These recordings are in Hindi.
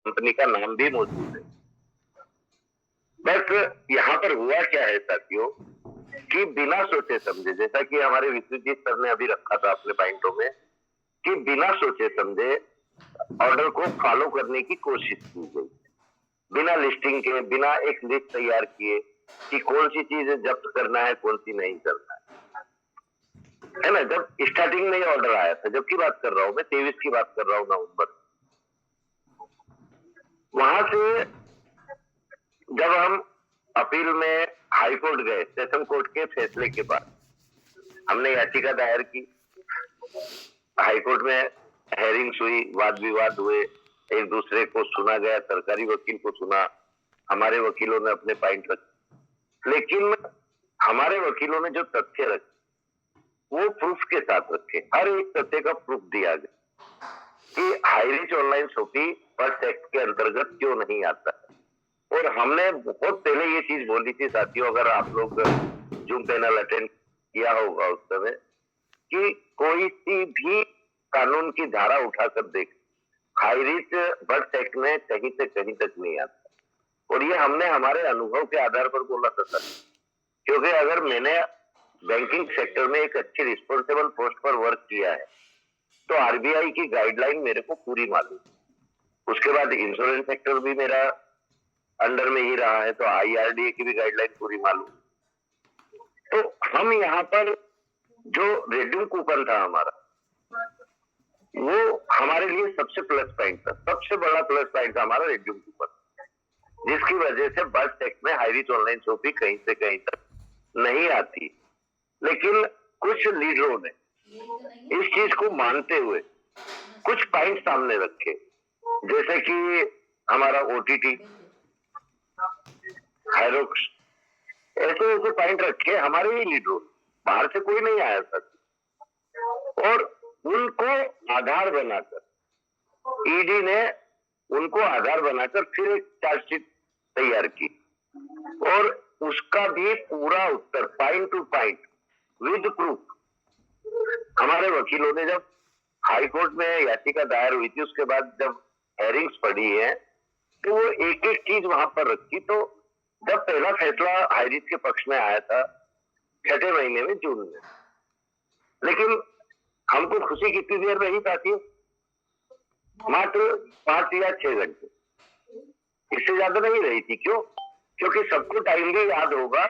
कंपनी का नाम भी मौजूद है। बस यहाँ पर हुआ क्या है साथियों कि बिना सोचे समझे, जैसा कि हमारे विश्वजीत सर ने अभी रखा था अपने पॉइंटों में, कि बिना सोचे समझे ऑर्डर को फॉलो करने की कोशिश की गई, बिना लिस्टिंग के, बिना एक लिस्ट तैयार किए कि कौन सी चीज जब्त करना है, कौन सी नहीं करना है ना। जब स्टार्टिंग में ये ऑर्डर आया था, जब की बात कर रहा हूं मैं, 23 की बात कर रहा हूँ, नवंबर, वहां से जब हम अपील में हाई कोर्ट गए, सेशन कोर्ट के फैसले के बाद हमने याचिका दायर की, हाई कोर्ट में हेयरिंग्स हुई, वाद विवाद हुए, एक दूसरे को सुना गया, सरकारी वकील को सुना, हमारे वकीलों ने अपने पॉइंट रखे, लेकिन हमारे वकीलों ने जो तथ्य रखे वो प्रूफ के साथ रखे, हर एक तथ्य का प्रूफ दिया गया कि high reach online shopping first act के अंतर्गत क्यों नहीं आता। और हमने बहुत पहले ये चीज बोली थी साथियों, अगर आप लोग जूम पैनल अटेंड किया होगा उस समय, कि कोई सी भी कानून की धारा उठाकर देख, हाई रीच बर्थ एक्ट में कहीं से कहीं तक नहीं आता। और ये हमने हमारे अनुभव के आधार पर बोला था सर, क्योंकि अगर मैंने बैंकिंग सेक्टर में एक अच्छी रिस्पॉन्सिबल पोस्ट पर वर्क किया है तो आरबीआई की गाइडलाइन मेरे को पूरी मालूम, उसके बाद इंश्योरेंस सेक्टर भी मेरा अंडर में ही रहा है तो आईआरडीए की भी गाइडलाइन पूरी मालूम। तो हम यहाँ पर जो रेड्यूम कूपन था हमारा, वो हमारे लिए सबसे प्लस पॉइंट था, सबसे बड़ा प्लस पॉइंट था हमारा रेड्यूम कूपन, जिसकी वजह से बर्थ एक्ट में हाई रीच ऑनलाइन शॉपिंग कहीं से कहीं तक नहीं आती। लेकिन कुछ लीडरों ने इस चीज को मानते हुए कुछ पॉइंट सामने रखे, जैसे कि हमारा ओटीटी, हायरोक्स, ऐसे ऐसे पॉइंट रखे हमारे ही लीडरों, बाहर से कोई नहीं आया था, और उनको आधार बनाकर ईडी ने उनको आधार बनाकर फिर एक चार्जशीट तैयार की, और उसका भी पूरा उत्तर point to point with proof हमारे वकीलों ने, जब हाई कोर्ट में याचिका दायर हुई थी उसके बाद जब हेयरिंग्स पड़ी है, तो वो एक एक चीज वहां पर रखी। तो जब पहला फैसला हाई रीच के पक्ष में आया था 6ठे महीने में, जून में, लेकिन हमको खुशी कितनी देर रही साथियों, मात्र 5 या 6 घंटे, इससे ज्यादा नहीं रही थी। क्यों? क्योंकि सबको टाइम भी याद होगा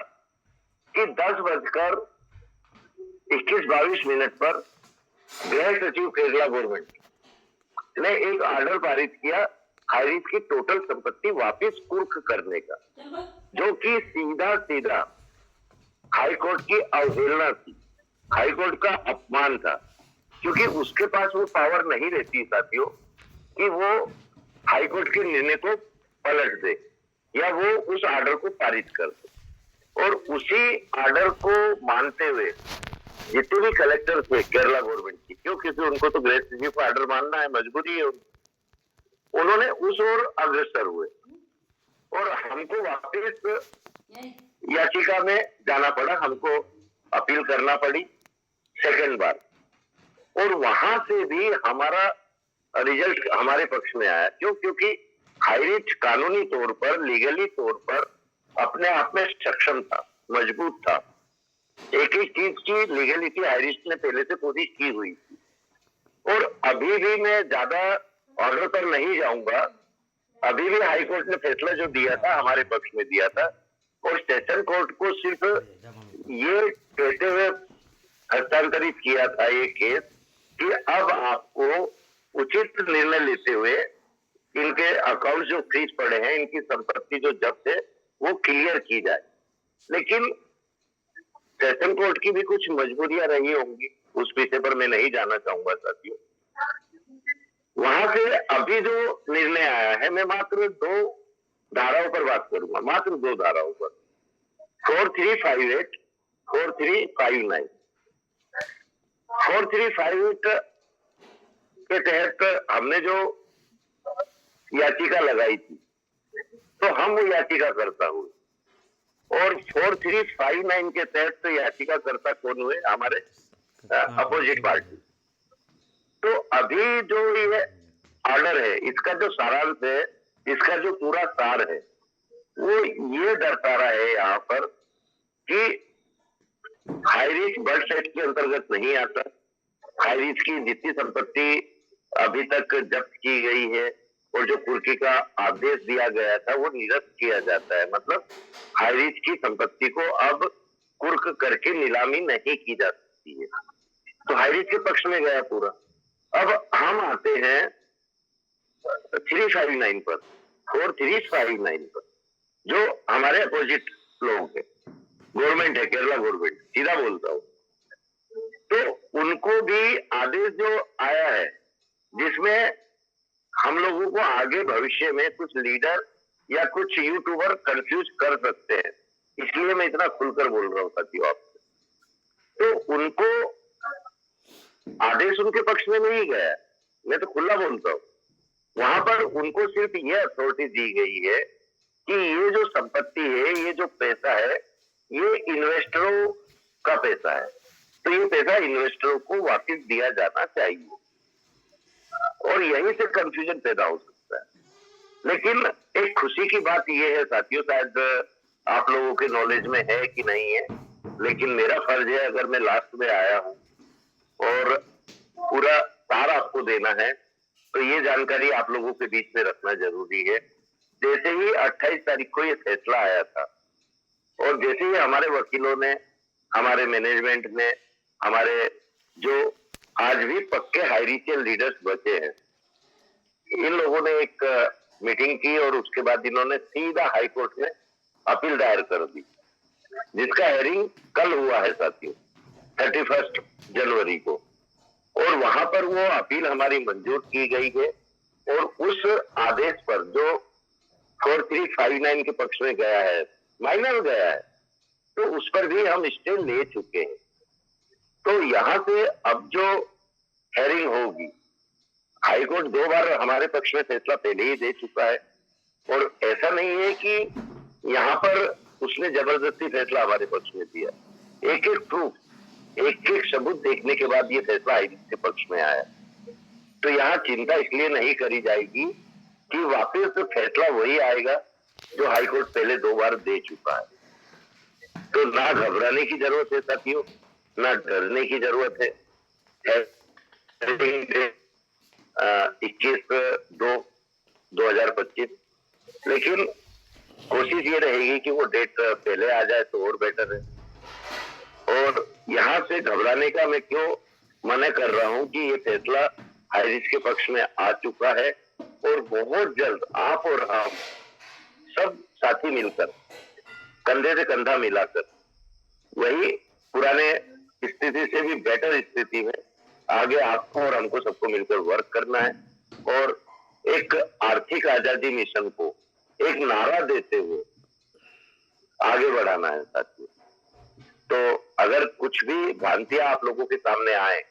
कि 10:21-22 पर गृह सचिव केरला गवर्नमेंट ने एक ऑर्डर पारित किया हाई रीच की टोटल संपत्ति वापस कुर्क करने का, जो कि सीधा सीधा हाई कोर्ट की अवहेलना थी, हाई कोर्ट का अपमान था, क्योंकि उसके पास वो पावर नहीं रहती साथियों कि वो हाई कोर्ट के निर्णय को पलट दे या वो उस ऑर्डर को पारित कर दे। और उसी ऑर्डर को मानते हुए जितने भी कलेक्टर थे केरला गवर्नमेंट की, क्यों, क्योंकि उनको तो गृह सचिव का ऑर्डर मानना है, मजबूरी है, उन्होंने उस ओर अग्रसर हुए और हमको वापस याचिका में जाना पड़ा, हमको अपील करना पड़ी सेकंड बार, और वहां से भी हमारा रिजल्ट हमारे पक्ष में आया। क्यों? क्योंकि हाई रीच कानूनी तौर पर, लीगली तौर पर अपने आप में सक्षम था, मजबूत था, एक एक चीज की लीगलिटी हाई रीच ने पहले से पूरी की हुई थी। और अभी भी मैं ज्यादा ऑर्डर पर नहीं जाऊंगा, अभी भी हाई कोर्ट ने फैसला जो दिया था हमारे पक्ष में दिया था, और सेशन कोर्ट को सिर्फ ये कहते हुए हस्तांतरित किया था ये केस कि अब आपको उचित निर्णय लेते हुए इनके अकाउंट जो फ्रीज पड़े हैं, इनकी संपत्ति जो जब्त है वो क्लियर की जाए। लेकिन सेशन कोर्ट की भी कुछ मजबूरियां रही होंगी, उस विषय पर मैं नहीं जाना चाहूंगा साथियों। वहां से अभी जो निर्णय आया है, मैं मात्र 2 धाराओं पर बात करूंगा, मात्र 2 धाराओं पर, 4358, 4359। 4358 के तहत हमने जो याचिका लगाई थी, तो हम वो याचिका करता हुए, और 4359 के तहत तो याचिका करता कौन हुए? हमारे अपोजिट पार्टी। तो अभी जो ये ऑर्डर है, इसका जो सारांश है इसका जो पूरा सार है वो ये दर्शा रहा है यहाँ पर कि हाई रिस्क ब्लड सेट के अंतर्गत नहीं आता। हाई रिस्क की जितनी संपत्ति अभी तक जब्त की गई है और जो कुर्की का आदेश दिया गया था वो निरस्त किया जाता है। मतलब हाई रिस्क की संपत्ति को अब कुर्क करके नीलामी नहीं की जा सकती है, तो हाई रिस्क के पक्ष में गया पूरा। अब हम आते हैं 359 पर, 4359 पर, जो हमारे अपोजिट लोग है, गवर्नमेंट है, केरला गवर्नमेंट, सीधा बोलता हूं। तो उनको भी आदेश जो आया है जिसमें हम लोगों को आगे भविष्य में कुछ लीडर या कुछ यूट्यूबर कंफ्यूज कर सकते हैं, इसलिए मैं इतना खुलकर बोल रहा हूं साथियों आपसे। तो उनको आदेश उनके पक्ष में नहीं गया, मैं तो खुला बोलता हूं। वहां पर उनको सिर्फ ये अथॉरिटी दी गई है कि ये जो संपत्ति है, ये जो पैसा है, ये इन्वेस्टरों का पैसा है, तो ये पैसा इन्वेस्टरों को वापस दिया जाना चाहिए, और यहीं से कंफ्यूजन पैदा हो सकता है। लेकिन एक खुशी की बात यह है साथियों, शायद आप लोगों के नॉलेज में है कि नहीं है, लेकिन मेरा फर्ज है, अगर मैं लास्ट में आया हूं और पूरा सार आपको देना है, तो ये जानकारी आप लोगों के बीच में रखना जरूरी है। जैसे ही 28 तारीख को ये फैसला आया था और जैसे ही हमारे वकीलों ने, हमारे मैनेजमेंट ने, हमारे जो आज भी पक्के हाईरिशियल लीडर्स बचे हैं, इन लोगों ने एक मीटिंग की और उसके बाद इन्होंने सीधा हाई कोर्ट में अपील दायर कर दी, जिसका हेयरिंग कल हुआ है साथियों, 31 जनवरी को। और वहां पर वो अपील हमारी मंजूर की गई है और उस आदेश पर जो 4359 के पक्ष में गया है, माइनर गया है, तो उस पर भी हम स्टे ले चुके हैं। तो यहां से अब जो हेयरिंग होगी, हाईकोर्ट 2 बार हमारे पक्ष में फैसला पहले ही दे चुका है, और ऐसा नहीं है कि यहाँ पर उसने जबरदस्ती फैसला हमारे पक्ष में दिया। एक एक प्रूफ, एक एक सबूत देखने के बाद ये फैसला हाईकोर्ट के पक्ष में आया। तो यहाँ चिंता इसलिए नहीं करी जाएगी कि वापस तो फैसला वही आएगा जो हाईकोर्ट पहले 2 बार दे चुका है। तो ना घबराने की जरूरत है साथियों, ना डरने की जरूरत है। 21/2/2025, लेकिन कोशिश ये रहेगी कि वो डेट पहले आ जाए तो और बेटर है। और यहाँ से घबराने का मैं क्यों मना कर रहा हूँ कि ये फैसला हाई रिस्क के पक्ष में आ चुका है, और बहुत जल्द आप और हम सब साथी मिलकर, कंधे से कंधा मिलाकर, वही पुराने स्थिति से भी बेटर स्थिति में आगे आपको और हमको सबको मिलकर वर्क करना है, और एक आर्थिक आजादी मिशन को एक नारा देते हुए आगे बढ़ाना है साथियों। तो अगर कुछ भी भ्रांतियां आप लोगों के सामने आए